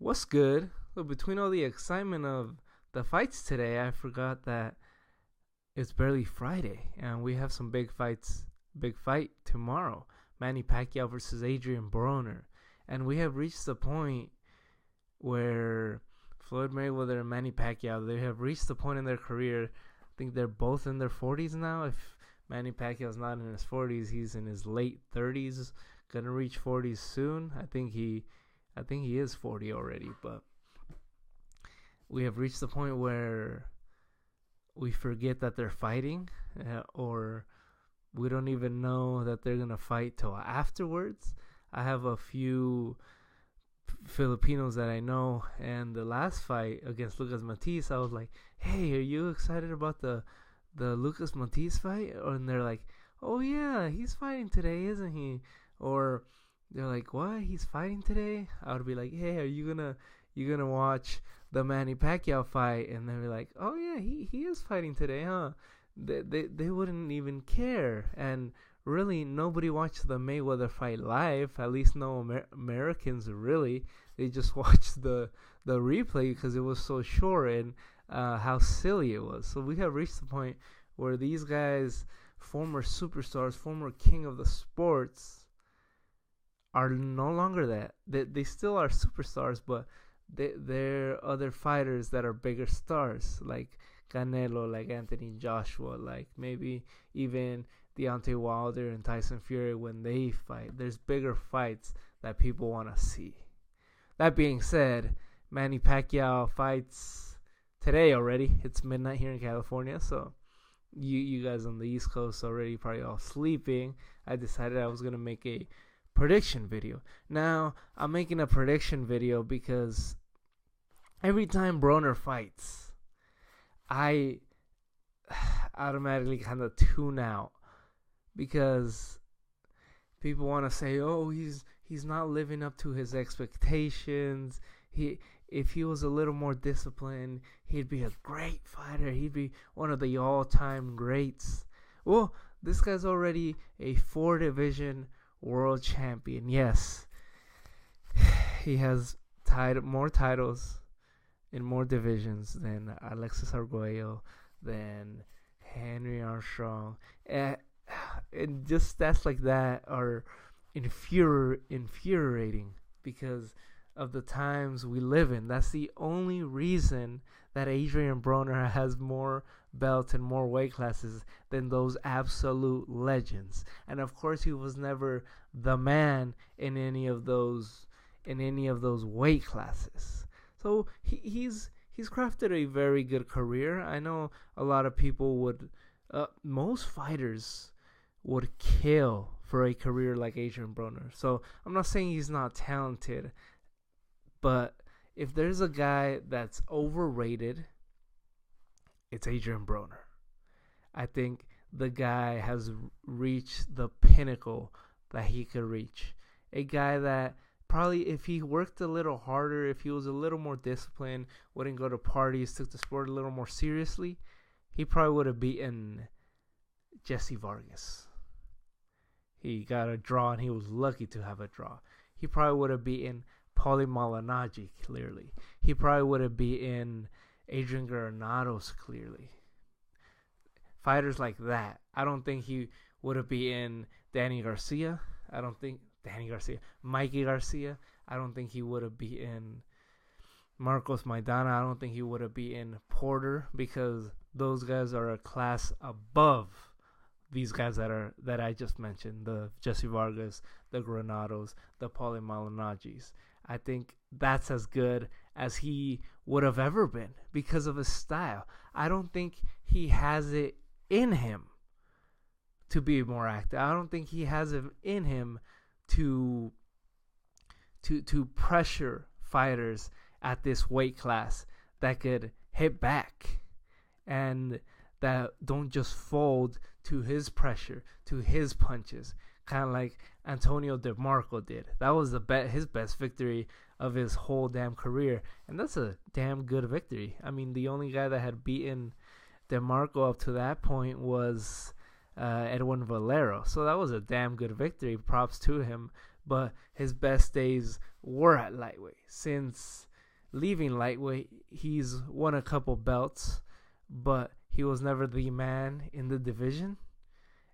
What's good? So between all the excitement of the fights today, I forgot that it's barely Friday, and we have some big fights. Big fight tomorrow: Manny Pacquiao versus Adrien Broner, and we have reached the point where Floyd Mayweather and Manny Pacquiao, they have reached the point in their career. I think they're both in their 40s now. If Manny Pacquiao's not in his 40s, he's in his late 30s, gonna reach 40s soon. I think he is 40 already, but we have reached the point where we forget that they're fighting, or we don't even know that they're gonna fight till afterwards. I have a few Filipinos that I know, and the last fight against Lucas Matisse, I was like, "Hey, are you excited about the Lucas Matisse fight?" And they're like, "Oh yeah, he's fighting today, isn't he?" Or they're like, "What? He's fighting today?" I would be like, "Hey, are you gonna watch the Manny Pacquiao fight?" And they'd be like, "Oh yeah, he is fighting today, huh?" They wouldn't even care. And really, nobody watched the Mayweather fight live. At least no Americans really. They just watched the replay because it was so short and how silly it was. So we have reached the point where these guys, former superstars, former king of the sports, are no longer that. They still are superstars, but they're other fighters that are bigger stars, like Canelo, like Anthony Joshua, like maybe even Deontay Wilder and Tyson Fury. When they fight, there's bigger fights that people want to see. That being said, Manny Pacquiao fights today already. It's midnight here in California, so you guys on the East Coast already probably all sleeping. I decided I was going to make a prediction video. Now, I'm making a prediction video because every time Broner fights, I automatically kind of tune out because people want to say, "Oh, he's not living up to his expectations. If he was a little more disciplined, he'd be a great fighter. He'd be one of the all-time greats." Well, this guy's already a 4-division world champion. Yes, he has more titles in more divisions than Alexis Arguello, than Henry Armstrong, and just stats like that are infuriating because of the times we live in. That's the only reason that Adrien Broner has more belts and more weight classes than those absolute legends. And of course, he was never the man in any of those weight classes. So he's crafted a very good career. I know a lot of people would, most fighters would kill for a career like Adrien Broner. So I'm not saying he's not talented, but if there's a guy that's overrated, it's Adrien Broner. I think the guy has reached the pinnacle that he could reach. A guy that probably, if he worked a little harder, if he was a little more disciplined, wouldn't go to parties, took the sport a little more seriously, he probably would have beaten Jesse Vargas. He got a draw, and he was lucky to have a draw. He probably would have beaten Paulie Malignaggi, clearly. He probably would have beaten Adrian Granados, clearly. Fighters like that. I don't think he would have beaten Mikey Garcia. I don't think he would have beaten Marcos Maidana. I don't think he would have beaten Porter, because those guys are a class above these guys that I just mentioned, the Jesse Vargas, the Granados, the Paulie Malignagis. I think that's as good as he would have ever been because of his style. I don't think he has it in him to be more active. I don't think he has it in him to pressure fighters at this weight class that could hit back and that don't just fold to his pressure, to his punches, kind of like Antonio DeMarco did. That was his best victory of his whole damn career, and that's a damn good victory. I mean, the only guy that had beaten DeMarco up to that point was Edwin Valero, so that was a damn good victory. Props to him. But his best days were at lightweight, since leaving lightweight, he's won a couple belts, but he was never the man in the division.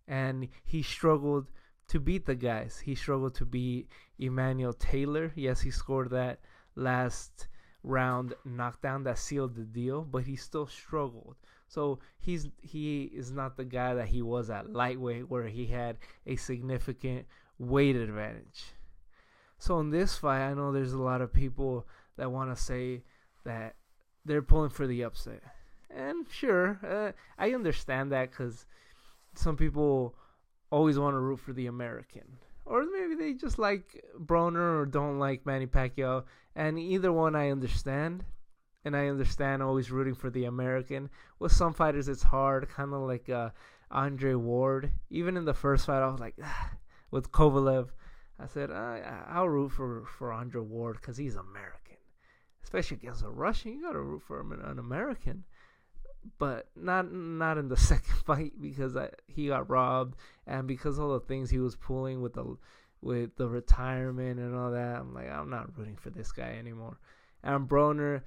And he struggled to beat the guys. He struggled to beat Emmanuel Taylor. Yes, he scored that last round knockdown that sealed the deal, but he still struggled. So he is not the guy that he was at lightweight, where he had a significant weight advantage. So in this fight, I know there's a lot of people that want to say that they're pulling for the upset. And sure, I understand that, because some people always want to root for the American. Or maybe they just like Broner or don't like Manny Pacquiao. And either one I understand. And I understand always rooting for the American. With some fighters it's hard, kind of like Andre Ward. Even in the first fight I was like, with Kovalev, I said, I'll root for Andre Ward because he's American. Especially against a Russian, you got to root for an American. But not in the second fight, because he got robbed, and because all the things he was pulling with the retirement and all that. I'm like, I'm not rooting for this guy anymore. And Broner,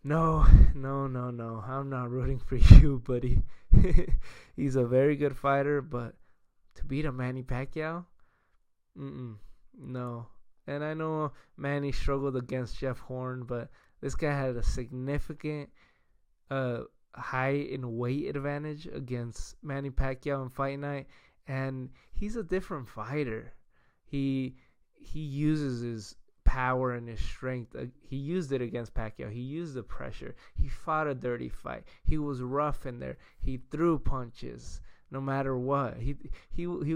no, I'm not rooting for you, buddy. He's a very good fighter, but to beat a Manny Pacquiao, no. And I know Manny struggled against Jeff Horn, but this guy had a significant high in weight advantage against Manny Pacquiao in fight night, and he's a different fighter. He uses his power and his strength. He used it against Pacquiao. He used the pressure. He fought a dirty fight. He was rough in there. He threw punches no matter what. He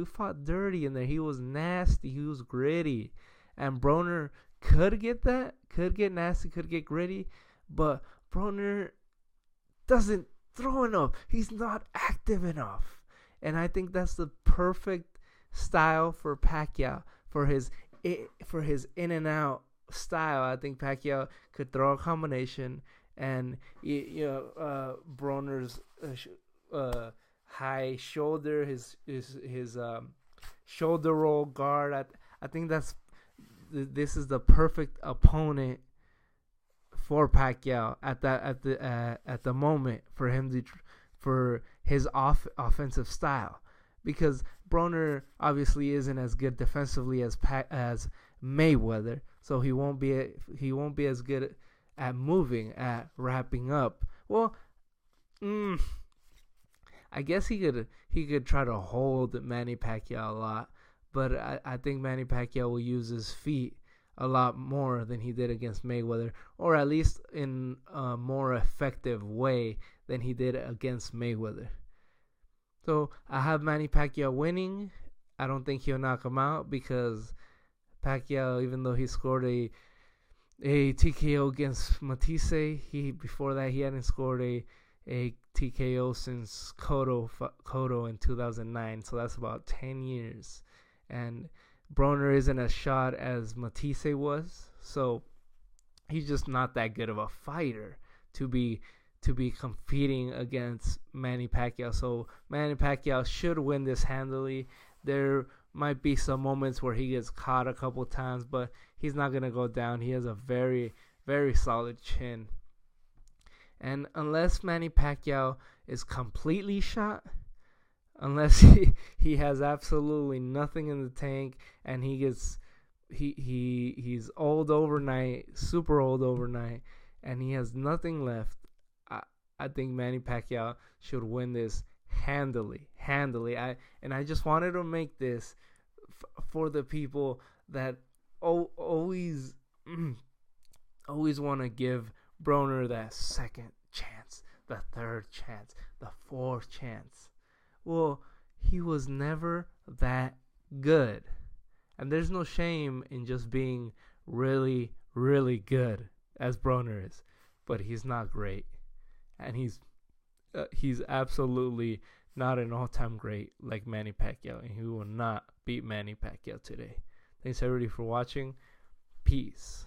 fought dirty in there. He was nasty. He was gritty. And Broner could get that, could get nasty, could get gritty, but Broner doesn't throw enough. He's not active enough. And I think that's the perfect style for Pacquiao, for his in and out style. I think Pacquiao could throw a combination, and Broner's high shoulder, his shoulder roll guard. I think this is the perfect opponent for Pacquiao at the moment for him for his offensive style, because Broner obviously isn't as good defensively as Mayweather, so he won't be as good at moving, at wrapping up. Well, I guess he could try to hold Manny Pacquiao a lot, but I think Manny Pacquiao will use his feet a lot more than he did against Mayweather, or at least in a more effective way than he did against Mayweather. So I have Manny Pacquiao winning. I don't think he'll knock him out, because Pacquiao, even though he scored a TKO against Matisse, before that he hadn't scored a TKO since Cotto in 2009. So that's about 10 years. And Broner isn't as shot as Matisse was, so he's just not that good of a fighter to be competing against Manny Pacquiao. So Manny Pacquiao should win this handily. There might be some moments where he gets caught a couple times, but he's not going to go down. He has a very, very solid chin. And unless Manny Pacquiao is completely shot, unless he has absolutely nothing in the tank, and he's old overnight, super old overnight, and he has nothing left, I think Manny Pacquiao should win this handily. I just wanted to make this for the people that always want to give Broner that second chance, the third chance, the fourth chance. Well, he was never that good. And there's no shame in just being really, really good, as Broner is. But he's not great. And he's absolutely not an all-time great like Manny Pacquiao. And he will not beat Manny Pacquiao today. Thanks, everybody, for watching. Peace.